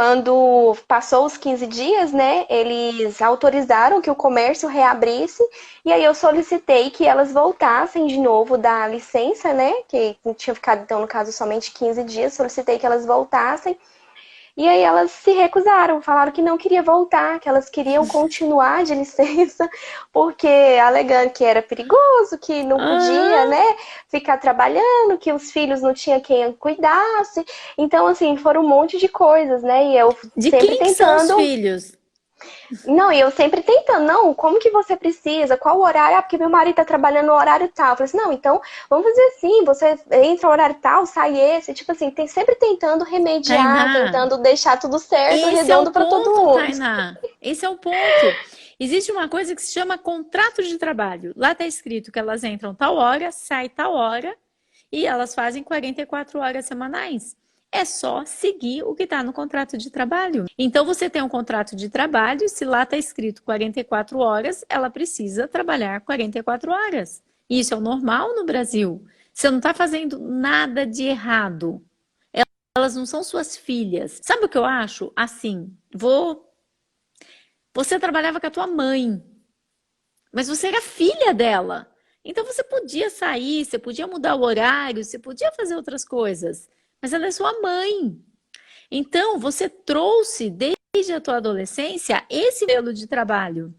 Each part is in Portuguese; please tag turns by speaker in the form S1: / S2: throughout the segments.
S1: Quando passou os 15 dias, né, eles autorizaram que o comércio reabrisse, e aí eu solicitei que elas voltassem de novo da licença, né, que tinha ficado, então, no caso, somente 15 dias, solicitei que elas voltassem, e aí elas se recusaram, falaram que não queria voltar, que elas queriam continuar de licença, porque alegando que era perigoso, que não podia,
S2: Aham.
S1: né, ficar trabalhando, que os filhos não tinha quem cuidasse. Então, assim, foram um monte de coisas, né? E eu
S2: De
S1: sempre
S2: quem que são os
S1: tentando.
S2: filhos?
S1: Não, e eu sempre tentando, não, como que você precisa? Qual o horário? Ah, porque meu marido tá trabalhando no horário tal. Eu falei assim, não, então vamos fazer assim, você entra no horário tal, sai esse. Tipo assim, tem sempre tentando remediar,
S2: Tainá,
S1: tentando deixar tudo certo,
S2: esse é o
S1: redondo pra todo
S2: ponto,
S1: mundo.
S2: Tainá. Esse é o ponto. Existe uma coisa que se chama contrato de trabalho. Lá está escrito que elas entram tal hora, sai tal hora e elas fazem 44 horas semanais. É só seguir o que está no contrato de trabalho. Então você tem um contrato de trabalho, se lá está escrito 44 horas, ela precisa trabalhar 44 horas. Isso é o normal no Brasil. Você não está fazendo nada de errado. Elas não são suas filhas. Sabe o que eu acho? Assim, você trabalhava com a tua mãe, mas você era filha dela. Então você podia sair, você podia mudar o horário, você podia fazer outras coisas. Mas ela é sua mãe. Então você trouxe desde a tua adolescência esse modelo de trabalho.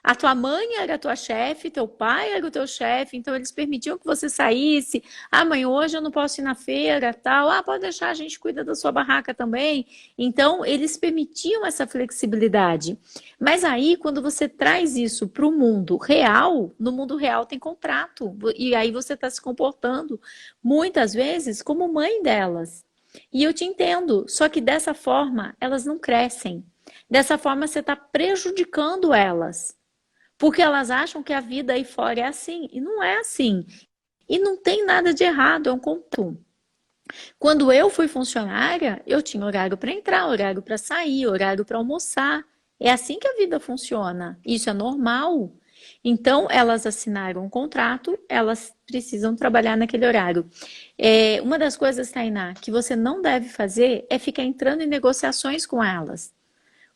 S2: A tua mãe era a tua chefe, teu pai era o teu chefe, então eles permitiam que você saísse. Ah, mãe, hoje eu não posso ir na feira, tal. Ah, pode deixar, a gente cuida da sua barraca também. Então, eles permitiam essa flexibilidade. Mas aí, quando você traz isso para o mundo real, no mundo real tem contrato. E aí você está se comportando, muitas vezes, como mãe delas. E eu te entendo, só que dessa forma elas não crescem. Dessa forma você está prejudicando elas. Porque elas acham que a vida aí fora é assim. E não é assim. E não tem nada de errado, é um conto. Quando eu fui funcionária, eu tinha horário para entrar, horário para sair, horário para almoçar. É assim que a vida funciona. Isso é normal. Então, elas assinaram um contrato, elas precisam trabalhar naquele horário. Uma das coisas, Tainá, que você não deve fazer é ficar entrando em negociações com elas.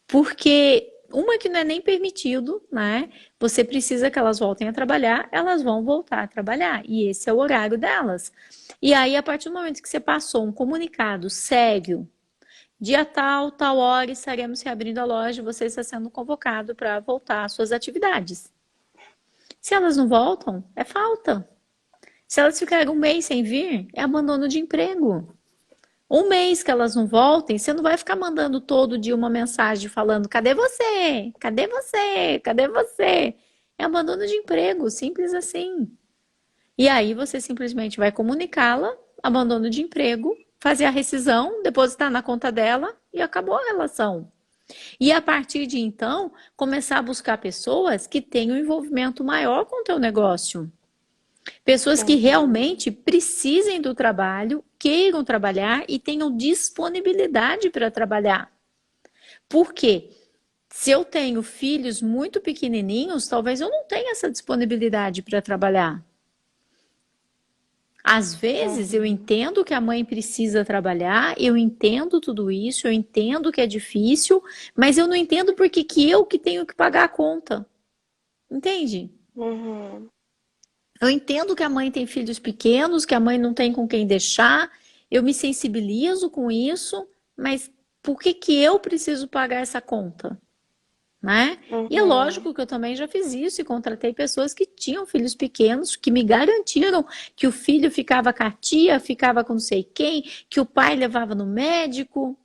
S2: Porque uma que não é nem permitido, né? Você precisa que elas voltem a trabalhar, elas vão voltar a trabalhar. E esse é o horário delas. E aí, a partir do momento que você passou um comunicado sério, dia tal, tal hora, estaremos reabrindo a loja, você está sendo convocado para voltar às suas atividades. Se elas não voltam, é falta. Se elas ficarem um mês sem vir, é abandono de emprego. Um mês que elas não voltem, você não vai ficar mandando todo dia uma mensagem falando: cadê você? Cadê você? Cadê você? É abandono de emprego, simples assim. E aí você simplesmente vai comunicá-la, abandono de emprego, fazer a rescisão, depositar na conta dela e acabou a relação. E a partir de então, começar a buscar pessoas que tenham um envolvimento maior com o teu negócio. Pessoas que
S1: Uhum.
S2: realmente precisem do trabalho, queiram trabalhar e tenham disponibilidade para trabalhar. Por quê? Se eu tenho filhos muito pequenininhos, talvez eu não tenha essa disponibilidade para trabalhar. Às vezes eu
S1: Uhum.
S2: entendo que a mãe precisa trabalhar, eu entendo tudo isso, eu entendo que é difícil, mas eu não entendo porque que eu que tenho que pagar a conta. Entende?
S1: Uhum.
S2: Eu entendo que a mãe tem filhos pequenos, que a mãe não tem com quem deixar, eu me sensibilizo com isso, mas por que que eu preciso pagar essa conta, né? E é
S1: Uhum.
S2: lógico que eu também já fiz isso e contratei pessoas que tinham filhos pequenos, que me garantiram que o filho ficava com a tia, ficava com não sei quem, que o pai levava no médico,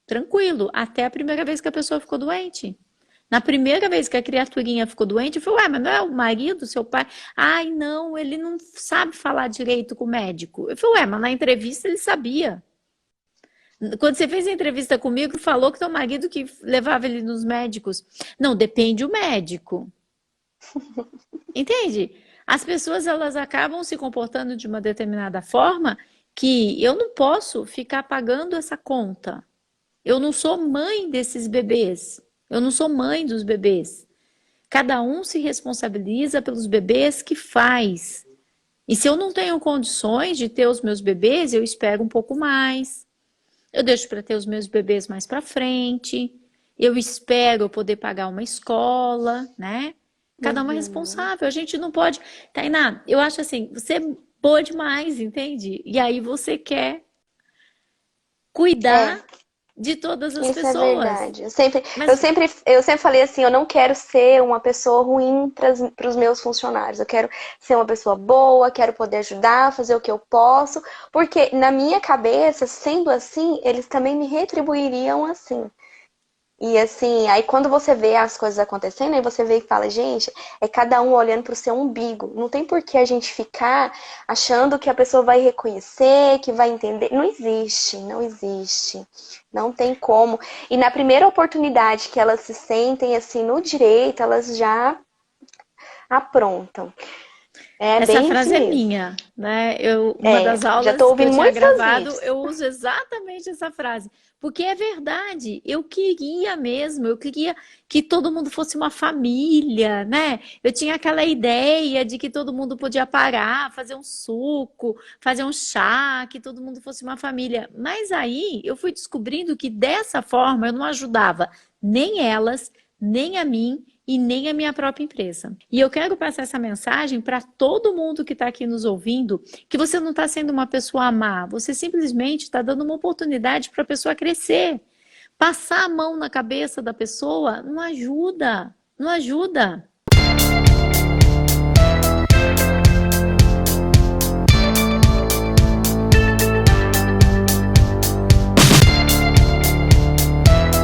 S2: tranquilo, até a primeira vez que a pessoa ficou doente. Na primeira vez que a criaturinha ficou doente, eu falei, ué, mas não é o marido, seu pai? Ai, não, ele não sabe falar direito com o médico. Eu falei, ué, mas na entrevista ele sabia. Quando você fez a entrevista comigo, falou que teu marido que levava ele nos médicos. Não, depende o médico. Entende? As pessoas, elas acabam se comportando de uma determinada forma que eu não posso ficar pagando essa conta. Eu não sou mãe desses bebês. Eu não sou mãe dos bebês. Cada um se responsabiliza pelos bebês que faz. E se eu não tenho condições de ter os meus bebês, eu espero um pouco mais. Eu deixo para ter os meus bebês mais para frente. Eu espero poder pagar uma escola, né? Cada um é
S1: Uhum.
S2: responsável. A gente não pode. Tainá, eu acho assim, você é boa demais, entende? E aí você quer
S1: É,
S2: cuidar de todas as
S1: isso é
S2: pessoas.
S1: verdade.
S2: Mas
S1: Eu sempre falei assim, eu não quero ser uma pessoa ruim para os meus funcionários. Eu quero ser uma pessoa boa, quero poder ajudar, fazer o que eu posso, porque na minha cabeça, sendo assim, eles também me retribuiriam assim. E assim, aí quando você vê as coisas acontecendo, aí você vê e fala, gente, é cada um olhando pro seu umbigo. Não tem por que a gente ficar achando que a pessoa vai reconhecer, que vai entender. Não existe, não existe. Não tem como. E na primeira oportunidade que elas se sentem assim no direito, elas já aprontam. É
S2: essa
S1: bem assim
S2: frase é
S1: mesmo.
S2: minha, né? Uma
S1: É,
S2: das
S1: já tô
S2: aulas que eu
S1: ouvindo
S2: tinha
S1: muitos seus
S2: gravado,
S1: vídeos.
S2: eu uso exatamente essa frase. Porque é verdade, eu queria mesmo, eu queria que todo mundo fosse uma família, né? Eu tinha aquela ideia de que todo mundo podia parar, fazer um suco, fazer um chá, que todo mundo fosse uma família. Mas aí eu fui descobrindo que dessa forma eu não ajudava nem elas, nem a mim e nem a minha própria empresa. E eu quero passar essa mensagem para todo mundo que está aqui nos ouvindo, que você não está sendo uma pessoa má, você simplesmente está dando uma oportunidade para a pessoa crescer. Passar a mão na cabeça da pessoa não ajuda, não ajuda.